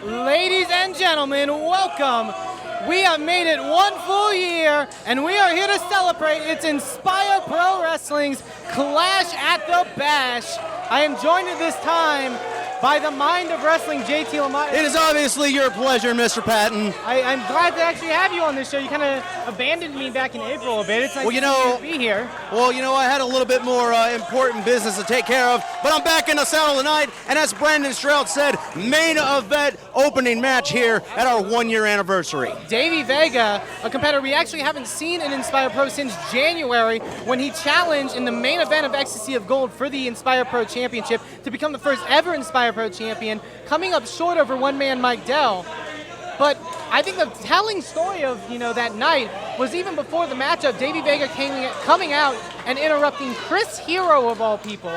Ladies and gentlemen, welcome. We have made it one full year, and we are here to celebrate. It's Inspire Pro Wrestling's Clash at the Bash. I am joined at this time by the mind of wrestling, JT Lamont. It is obviously your pleasure, Mr. Patton. I'm glad to actually have you on this show. You kind of abandoned me back in April a bit. It's nice to be here. Well, I had a little bit more important business to take care of, but I'm back in the saddle tonight, and as Brandon Stroud said, main event opening match here at our 1-year anniversary. Davey Vega, a competitor we actually haven't seen in Inspire Pro since January, when he challenged in the main event of Ecstasy of Gold for the Inspire Pro Championship to become the first ever Inspire Pro champion, coming up short over one-man Mike Dell. But I think the telling story of that night was even before the matchup, Davey Vega coming out and interrupting Chris Hero of all people.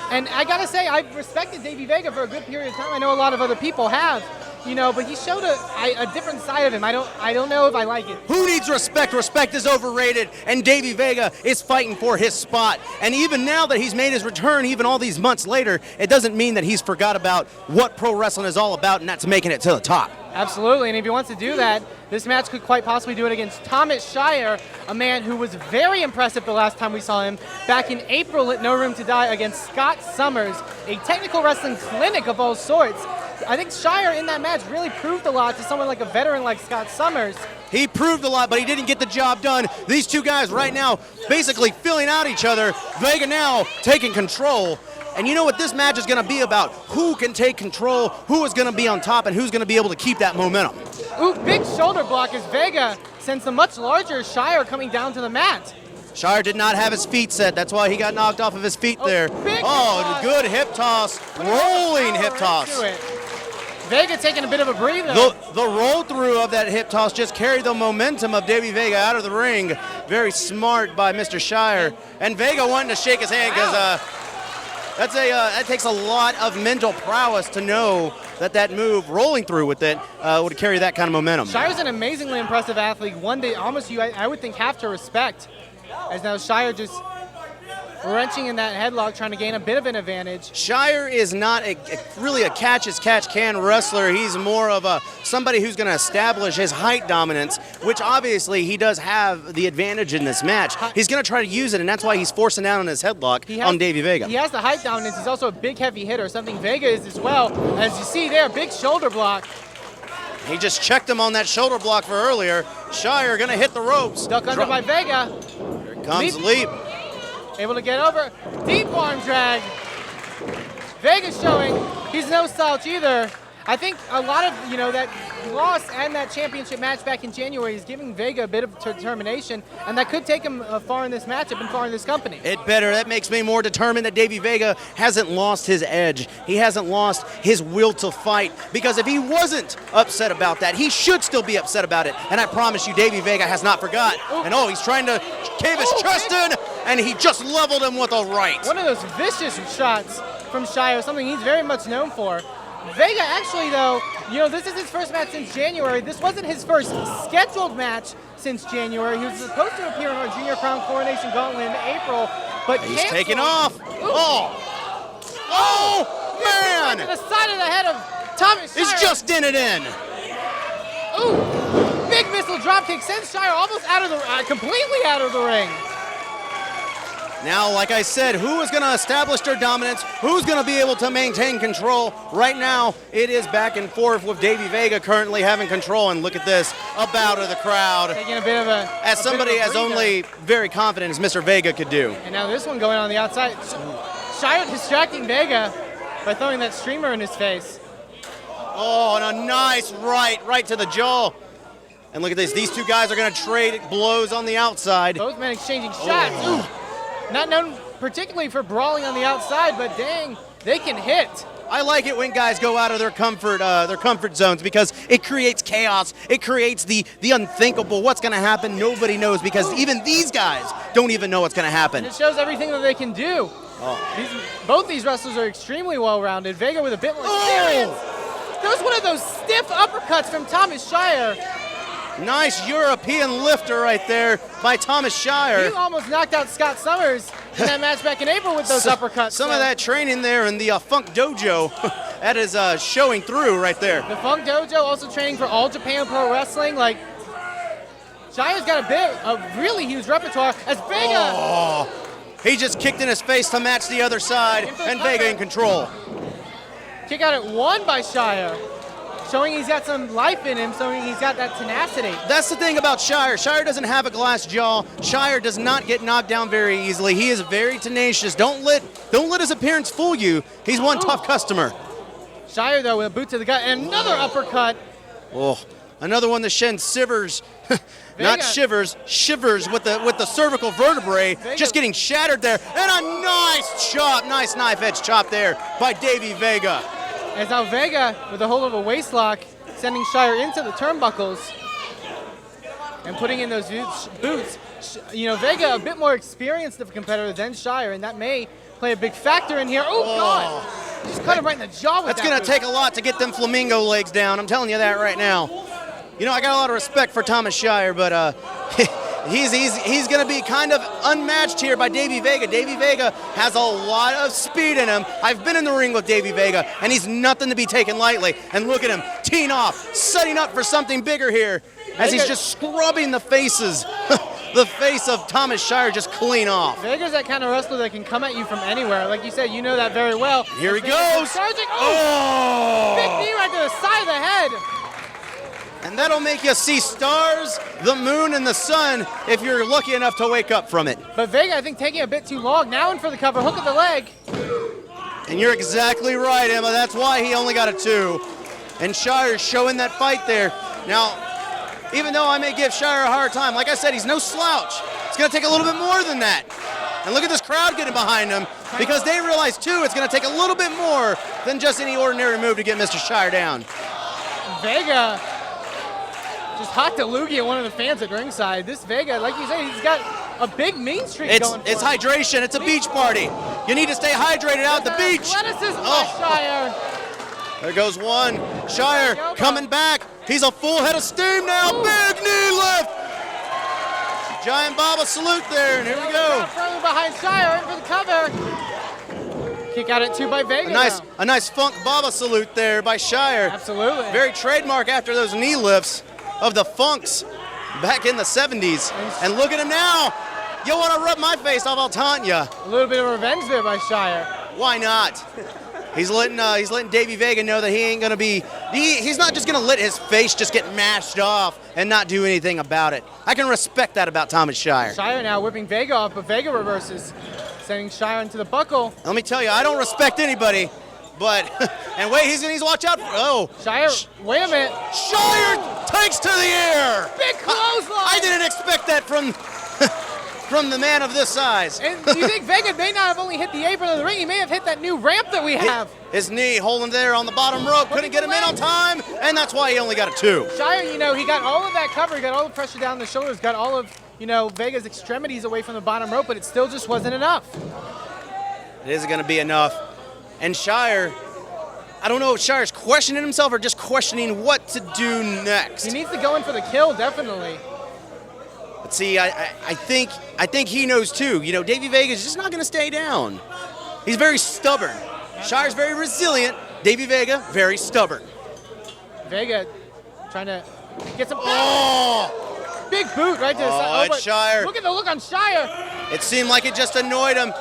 And I gotta say, I've respected Davey Vega for a good period of time. I know a lot of other people have, but he showed a different side of him. I don't know if I like it. Who needs respect? Respect is overrated, and Davey Vega is fighting for his spot. And even now that he's made his return, even all these months later, it doesn't mean that he's forgot about what pro wrestling is all about, and that's making it to the top. Absolutely, and if he wants to do that, this match could quite possibly do it against Thomas Shire, a man who was very impressive the last time we saw him back in April at No Room to Die against Scott Summers, a technical wrestling clinic of all sorts. I think Shire in that match really proved a lot to someone like a veteran like Scott Summers. He proved a lot, but he didn't get the job done. These two guys right now basically filling out each other. Vega now taking control. And you know what this match is going to be about? Who can take control, who is going to be on top, and who's going to be able to keep that momentum. Ooh, big shoulder block as Vega sends the much larger Shire coming down to the mat. Shire did not have his feet set. That's why he got knocked off of his feet there. Good hip toss, rolling hip toss. Vega taking a bit of a breather. The roll through of that hip toss just carried the momentum of Davey Vega out of the ring. Very smart by Mr. Shire. And Vega wanting to shake his hand because that takes a lot of mental prowess to know that move, rolling through with it, would carry that kind of momentum. Shire's an amazingly impressive athlete. One that almost I would think have to respect. As now Shire just wrenching in that headlock, trying to gain a bit of an advantage. Shire is not really a catch-as-catch-can wrestler. He's more of somebody who's going to establish his height dominance, which obviously he does have the advantage in this match. He's going to try to use it, and that's why he's forcing down on his headlock on Davey Vega. He has the height dominance. He's also a big, heavy hitter, something Vega is as well. As you see there, big shoulder block. He just checked him on that shoulder block for earlier. Shire going to hit the ropes. Duck under by Vega. Here comes Leap. Able to get over. Deep arm drag. Vega's showing he's no slouch either. I think a lot of, that loss and that championship match back in January is giving Vega a bit of determination, and that could take him far in this matchup and far in this company. It better. That makes me more determined that Davey Vega hasn't lost his edge. He hasn't lost his will to fight, because if he wasn't upset about that, he should still be upset about it. And I promise you, Davey Vega has not forgot. Ooh. And he's trying to cave his chest in, and he just leveled him with a right. One of those vicious shots from Shire, something he's very much known for. Vega actually, though, this is his first match since January. This wasn't his first scheduled match since January. He was supposed to appear in our Junior Crown Coronation Gauntlet in April, but he's taking off. Ooh. Oh, man! To the side of the head of Thomas Shire. He's just in it in. Ooh, big missile dropkick sends Shire almost completely out of the ring. Now, like I said, who is going to establish their dominance? Who's going to be able to maintain control? Right now, it is back and forth with Davey Vega currently having control. And look at this, a bow to the crowd. Taking a bit of a... As somebody as only very confident as Mr. Vega could do. And now this one going on the outside. Shire distracting Vega by throwing that streamer in his face. Oh, and a nice right to the jaw. And look at this, these two guys are going to trade blows on the outside. Both men exchanging shots. Ooh. Not known particularly for brawling on the outside, but dang, they can hit. I like it when guys go out of their comfort zones, because it creates chaos. It creates the unthinkable. What's going to happen? Nobody knows, because even these guys don't even know what's going to happen. And it shows everything that they can do. Both these wrestlers are extremely well-rounded. Vega with a bit more experience. There was one of those stiff uppercuts from Thomas Shire. Nice European lifter right there by Thomas Shire. He almost knocked out Scott Summers in that match back in April with those uppercuts. Some of that training there in the Funk Dojo that is showing through right there. The Funk Dojo also training for All Japan Pro Wrestling. Like, Shire's got a bit of really huge repertoire as Vega. Oh, he just kicked in his face to match the other side, and Vega in control. Kick out at 1 by Shire, showing he's got some life in him, showing he's got that tenacity. That's the thing about Shire. Shire doesn't have a glass jaw. Shire does not get knocked down very easily. He is very tenacious. Don't let his appearance fool you. He's one tough customer. Shire, though, with a boot to the gut and another uppercut. Oh, another one that sends shivers. Not shivers with the cervical vertebrae, Vega. just getting shattered there. And a nice chop, nice knife edge chop there by Davey Vega. As now Vega, with a hold of a waist lock, sending Shire into the turnbuckles and putting in those boots. You know, Vega, a bit more experienced of a competitor than Shire, and that may play a big factor in here. Oh, God! Just cut him right in the jaw with that. That's going to take a lot to get them flamingo legs down. I'm telling you that right now. You know, I got a lot of respect for Thomas Shire, but he's going to be kind of unmatched here by Davey Vega. Davey Vega has a lot of speed in him. I've been in the ring with Davey Vega, and he's nothing to be taken lightly. And look at him, teeing off, setting up for something bigger here as he's just scrubbing the faces. The face of Thomas Shire just clean off. Vega's that kind of wrestler that can come at you from anywhere. Like you said, you know that very well. Here he goes. Charging. Oh! Big knee right to the side of the head. And that'll make you see stars, the moon, and the sun if you're lucky enough to wake up from it. But Vega, I think, taking a bit too long. Now in for the cover. Hook of the leg. And you're exactly right, Emma. That's why he only got a 2. And Shire's showing that fight there. Now, even though I may give Shire a hard time, like I said, he's no slouch. It's going to take a little bit more than that. And look at this crowd getting behind him because they realize, too, it's going to take a little bit more than just any ordinary move to get Mr. Shire down. Vega just hot to loogie at one of the fans at ringside. This Vega, like you say, he's got a big mean streak going for It's him. hydration. It's a beach party. You need to stay hydrated out at the beach. Athleticism by Shire. There goes one. Shire coming back. He's a full head of steam now. Ooh. Big knee lift. Giant Baba salute there, and here we go. Firmly behind Shire, in for the cover. Kick out at 2 by Vega. A nice funk Baba salute there by Shire. Absolutely. Very trademark after those knee lifts of the Funks back in the 70s. And look at him now. You want to rub my face off, I'll taunt you. A little bit of revenge there by Shire. Why not? He's letting Davey Vega know that he ain't gonna be. He's not just gonna let his face just get mashed off and not do anything about it. I can respect that about Thomas Shire. Shire now whipping Vega off, but Vega reverses, sending Shire into the buckle. Let me tell you, I don't respect anybody, but and wait, he's watch out for. Shire, wait a minute. Shire takes to the air. Big clothesline. I didn't expect that from. From the man of this size. And you think Vega may not have only hit the apron of the ring, he may have hit that new ramp that we have. His knee holding there on the bottom rope, couldn't get him in on time, and that's why he only got a 2. Shire, you know, he got all of that cover, he got all the pressure down the shoulders, got all of, you know, Vega's extremities away from the bottom rope, but it still just wasn't enough. It isn't going to be enough. And Shire, I don't know if Shire's questioning himself or just questioning what to do next. He needs to go in for the kill, definitely. But see, I think he knows too. You know, Davey Vega's just not going to stay down. He's very stubborn. Shire's very resilient. Davey Vega, very stubborn. Vega trying to get some. Oh! Big boot right to the side. Oh, it's Shire. Look at the look on Shire. It seemed like it just annoyed him.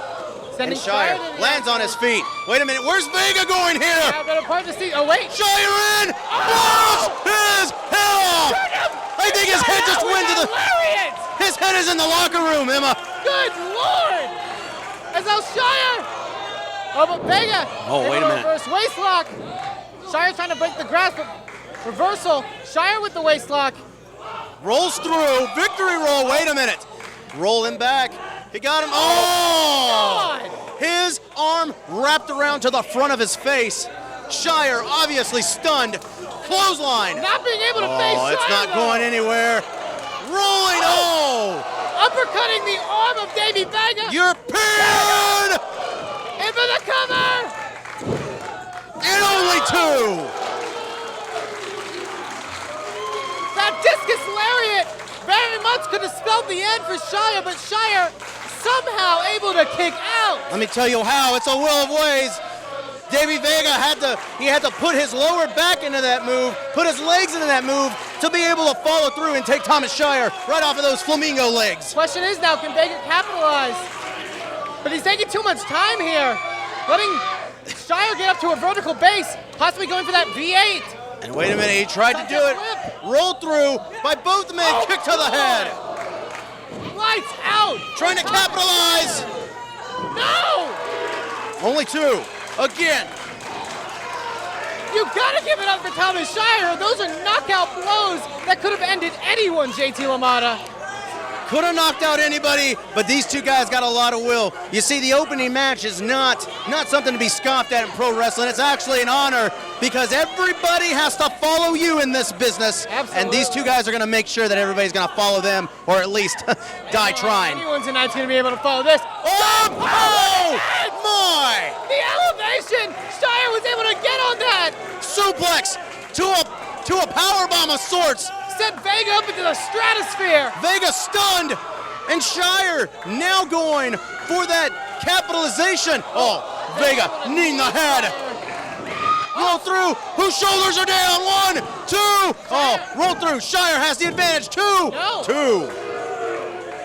Sending And Shire lands on his feet. Wait a minute, where's Vega going here? Yeah, better part the seat. Oh, wait. Shire in! Blows his head off! I think his head just went to the... His head is in the locker room, Emma. Good Lord! As now Shire! Oh, but Vega! Oh, wait a minute. Reverse waist lock. Shire trying to break the grasp, but reversal. Shire with the waist lock. Rolls through. Victory roll. Wait a minute. Rolling back. He got him. Oh! God. His arm wrapped around to the front of his face. Shire obviously stunned. Clothesline. Not being able to face Shire. Oh, it's not going anywhere. Rolling. Oh! Uppercutting the arm of Davey Vega. You're pinned! In for the cover. And only 2. That discus lariat very much could have spelled the end for Shire, but Shire somehow able to kick out. Let me tell you how. It's a will of ways. Davey Vega had to put his lower back into that move, put his legs into that move to be able to follow through and take Thomas Shire right off of those flamingo legs. Question is now, can Vega capitalize? But he's taking too much time here. Letting Shire get up to a vertical base, possibly going for that V8. And wait a minute, he tried to do it. Rolled through by both men, kick to the head. Lights out. Trying to capitalize. No! Only two. Again. You gotta give it up for Thomas Shire. Those are knockout blows that could have ended anyone, JT LaMotta. Could have knocked out anybody, but these two guys got a lot of will. You see, the opening match is not something to be scoffed at in pro wrestling. It's actually an honor because everybody has to follow you in this business. Absolutely. And these two guys are going to make sure that everybody's going to follow them or at least die trying. Anyone tonight's going to be able to follow this. Oh, my! The elevation! Shire was able to get on that! Suplex to a powerbomb of sorts. Sent Vega up into the stratosphere. Vega stunned, and Shire now going for that capitalization. Oh, Vega, knee in the head. Roll through, whose shoulders are down? 1, 2. Oh, roll through, Shire has the advantage. 2. No. 2.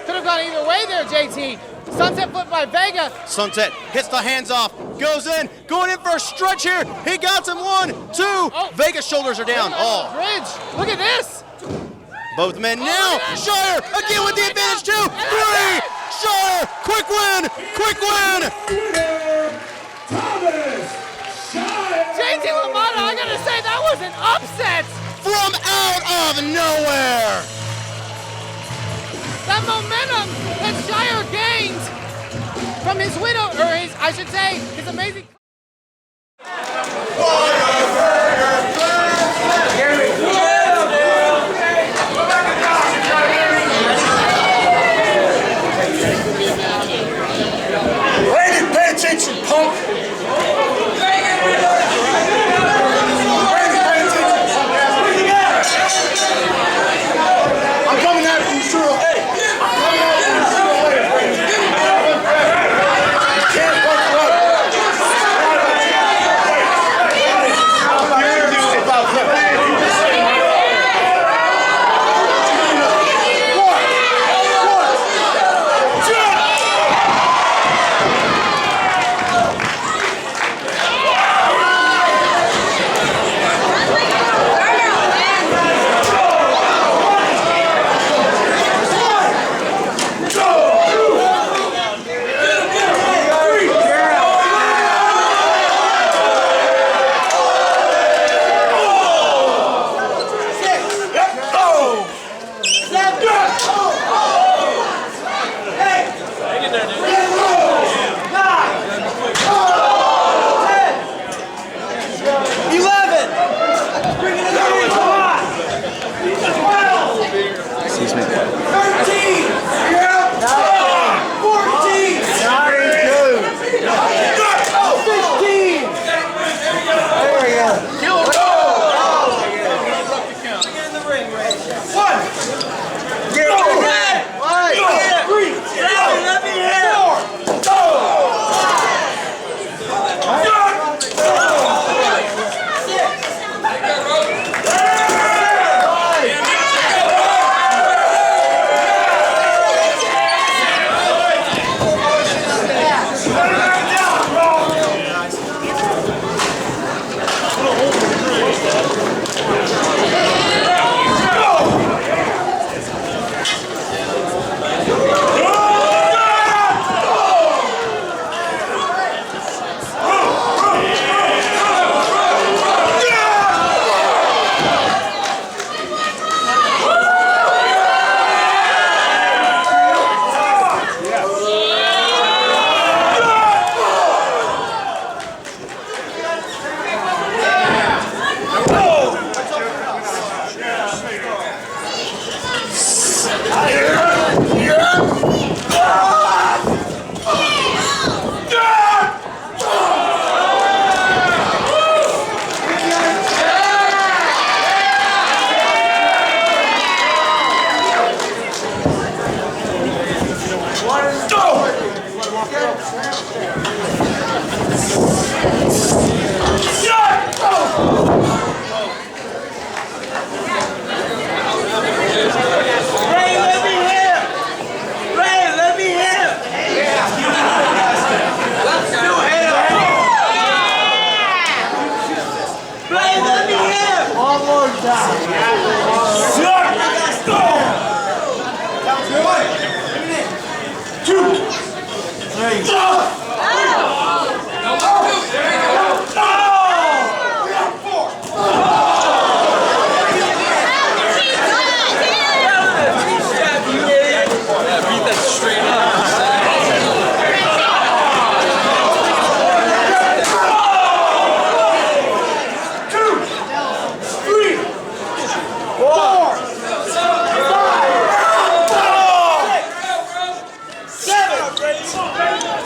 Could have gone either way there, JT. Sunset flip by Vega. Sunset hits the hands off, goes in, going in for a stretch here. He got him. 1, 2. Oh. Vega's shoulders are down. Oh. Bridge. Look at this. Both men now. Shire again with the advantage. 2, 3. Shire, quick win, quick win. JT LaMotta, I gotta say that was an upset. From out of nowhere. That momentum that Shire gained from his widow, or his, I should say, his amazing. Randy, pay attention, punk! I'm coming after you, sure. Hey! I'm coming after you, sure. You can't fuck her up.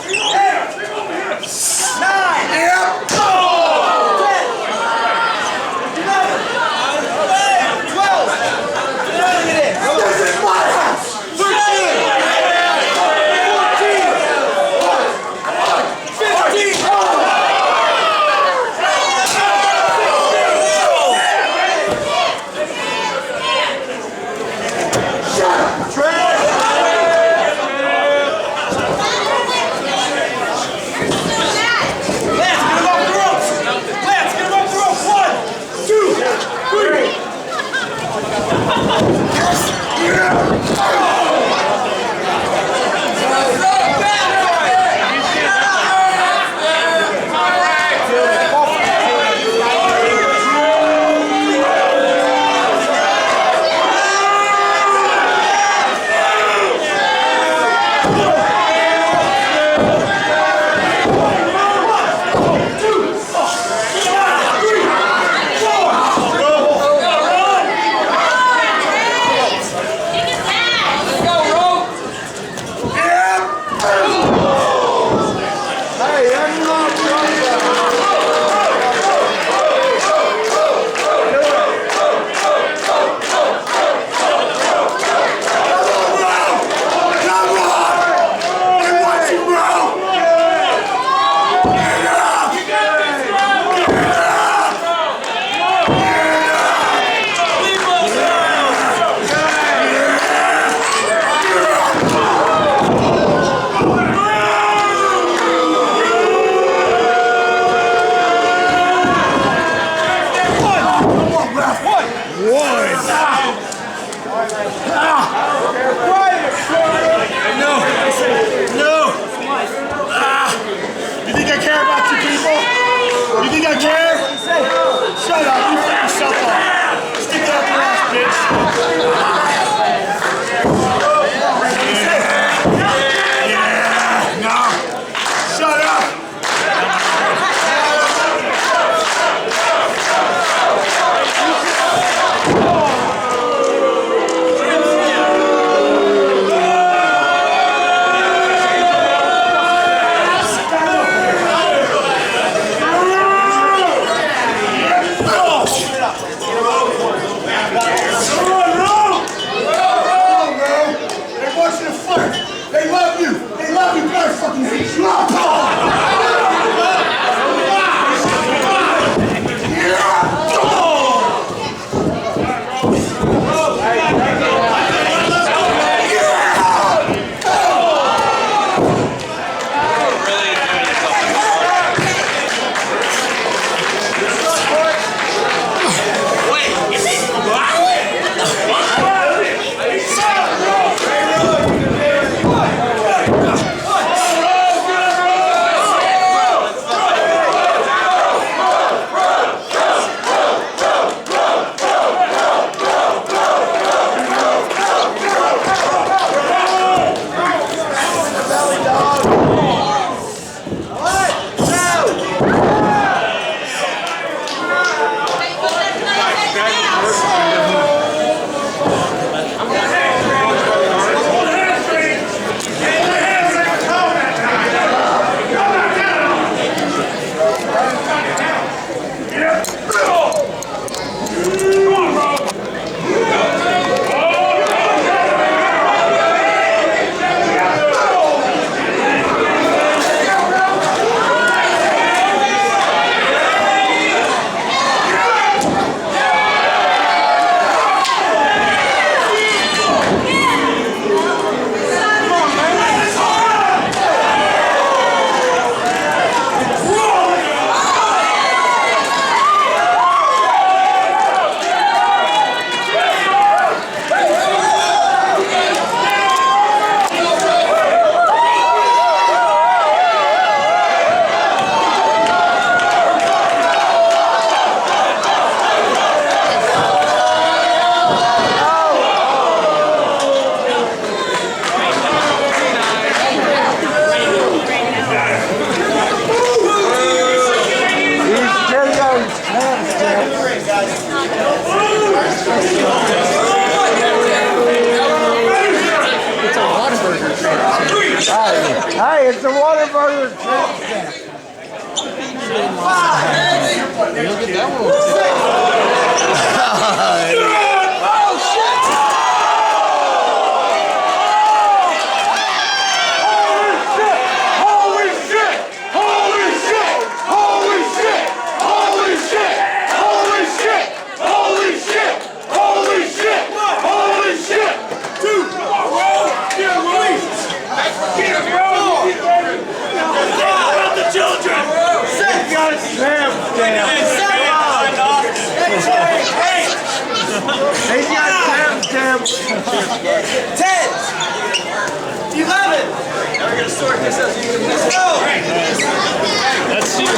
Hey! It's a Whataburger tramp stamp. Hey, it's a Whataburger tramp stamp. Look at that one. He's got timestamps. 10, 11. Now we're gonna sort this out. Let's go. That's super.